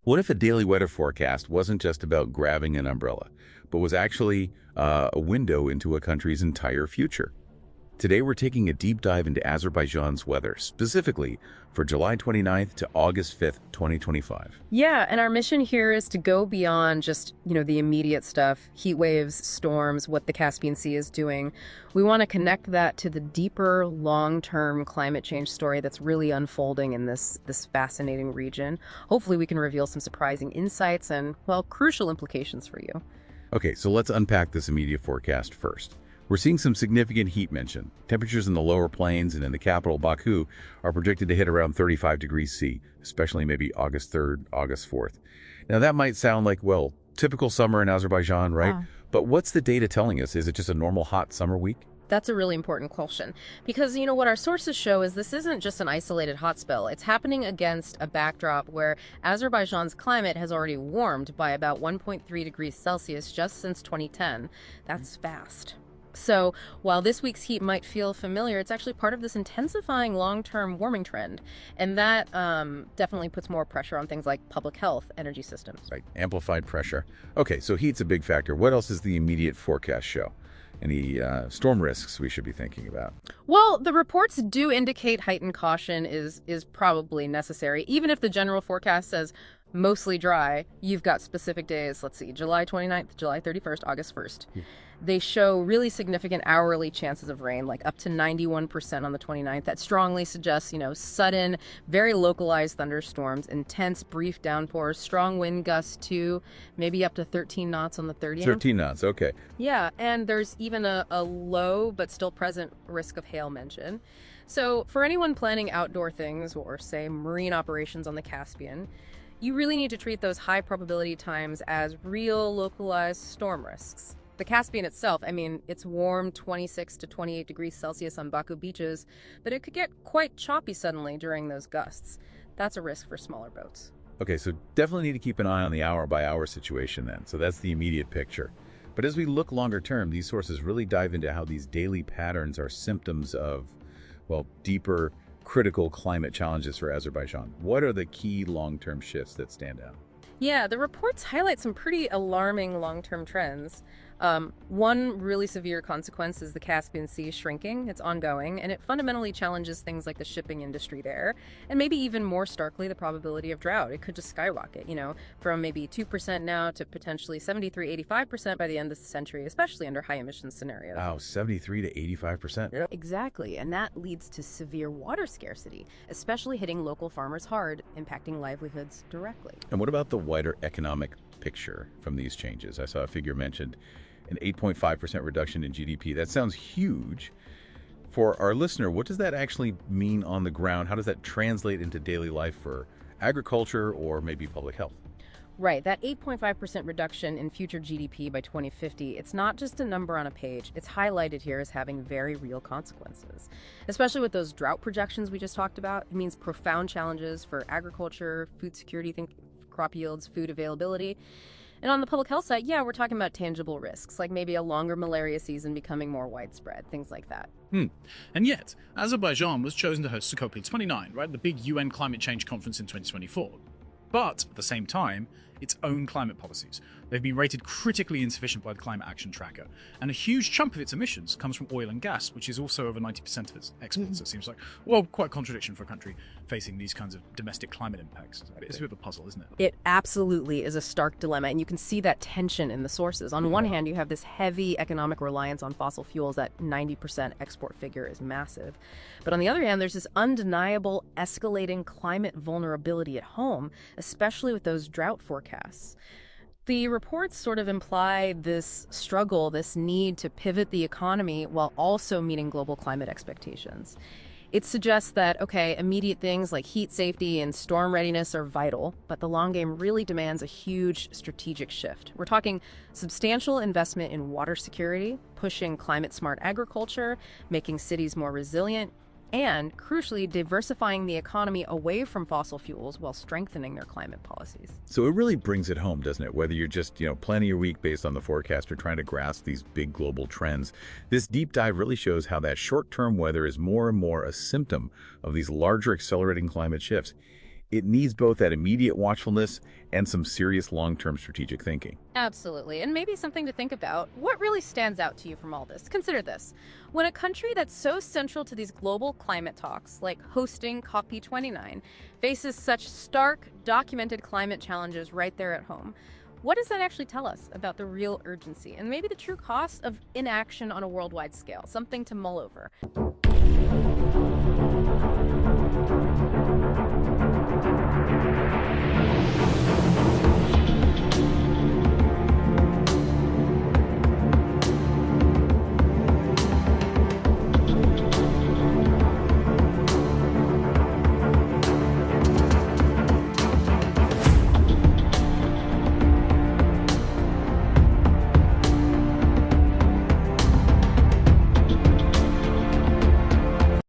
What if a daily weather forecast wasn't just about grabbing an umbrella, but was actually a window into a country's entire future? Today, we're taking a deep dive into Azerbaijan's weather, specifically for July 29th to August 5th, 2025. Yeah, and our mission here is to go beyond just, the immediate stuff, heat waves, storms, what the Caspian Sea is doing. We want to connect that to the deeper, long-term climate change story that's really unfolding in this fascinating region. Hopefully, we can reveal some surprising insights and, well, crucial implications for you. Okay, so let's unpack this immediate forecast first. We're seeing some significant heat mentioned. Temperatures in the lower plains and in the capital, Baku, are predicted to hit around 35 degrees C, especially maybe August 3rd, August 4th. Now, that might sound like, well, typical summer in Azerbaijan, right? But what's the data telling us? Is it just a normal hot summer week? That's a really important question because, what our sources show is this isn't just an isolated hot spell. It's happening against a backdrop where Azerbaijan's climate has already warmed by about 1.3 degrees Celsius just since 2010. That's fast. So while this week's heat might feel familiar, it's actually part of this intensifying long-term warming trend. And that definitely puts more pressure on things like public health, energy systems. Right, amplified pressure. Okay, so heat's a big factor. What else does the immediate forecast show? Any storm risks we should be thinking about? Well, the reports do indicate heightened caution is probably necessary. Even if the general forecast says mostly dry, you've got specific days. Let's see, July 29th, July 31st, August 1st. They show really significant hourly chances of rain, like up to 91% on the 29th. That strongly suggests, sudden, very localized thunderstorms, intense, brief downpours, strong wind gusts too, maybe up to 13 knots on the 30th. 13 knots, okay. Yeah, and there's even a low but still present risk of hail mentioned. So for anyone planning outdoor things or, say, marine operations on the Caspian, you really need to treat those high probability times as real localized storm risks. The Caspian itself, it's warm 26 to 28 degrees Celsius on Baku beaches, but it could get quite choppy suddenly during those gusts. That's a risk for smaller boats. Okay, so definitely need to keep an eye on the hour-by-hour situation then. So that's the immediate picture. But as we look longer term, these sources really dive into how these daily patterns are symptoms of, well, deeper, critical climate challenges for Azerbaijan. What are the key long-term shifts that stand out? Yeah, the reports highlight some pretty alarming long-term trends. One really severe consequence is the Caspian Sea shrinking. It's ongoing, and it fundamentally challenges things like the shipping industry there, and maybe even more starkly, the probability of drought. It could just skyrocket, from maybe 2% now to potentially 73-85% by the end of the century, especially under high emissions scenarios. Wow, 73 to 85%. Yeah. Exactly, and that leads to severe water scarcity, especially hitting local farmers hard, impacting livelihoods directly. And what about the wider economic picture from these changes? I saw a figure mentioned an 8.5% reduction in GDP. That sounds huge. For our listener, what does that actually mean on the ground? How does that translate into daily life for agriculture or maybe public health? Right, that 8.5% reduction in future GDP by 2050, it's not just a number on a page. It's highlighted here as having very real consequences. Especially with those drought projections we just talked about, it means profound challenges for agriculture, food security, crop yields, food availability. And on the public health side, we're talking about tangible risks, like maybe a longer malaria season becoming more widespread, things like that. And yet, Azerbaijan was chosen to host COP29, right? The big UN climate change conference in 2024. But at the same time, its own climate policies. They've been rated critically insufficient by the Climate Action Tracker. And a huge chunk of its emissions comes from oil and gas, which is also over 90% of its exports. So it seems like, quite a contradiction for a country facing these kinds of domestic climate impacts. It's a bit of a puzzle, isn't it? It absolutely is a stark dilemma, and you can see that tension in the sources. On one hand, you have this heavy economic reliance on fossil fuels. That 90% export figure is massive. But on the other hand, there's this undeniable escalating climate vulnerability at home, especially with those drought forecasts. The reports sort of imply this struggle, this need to pivot the economy while also meeting global climate expectations. It suggests that, immediate things like heat safety and storm readiness are vital, but the long game really demands a huge strategic shift. We're talking substantial investment in water security, pushing climate-smart agriculture, making cities more resilient, and, crucially, diversifying the economy away from fossil fuels while strengthening their climate policies. So it really brings it home, doesn't it? Whether you're just, planning your week based on the forecast or trying to grasp these big global trends, this deep dive really shows how that short-term weather is more and more a symptom of these larger accelerating climate shifts. It needs both that immediate watchfulness and some serious long-term strategic thinking. Absolutely. And maybe something to think about. What really stands out to you from all this? Consider this. When a country that's so central to these global climate talks, like hosting COP29, faces such stark, documented climate challenges right there at home, what does that actually tell us about the real urgency and maybe the true cost of inaction on a worldwide scale? Something to mull over.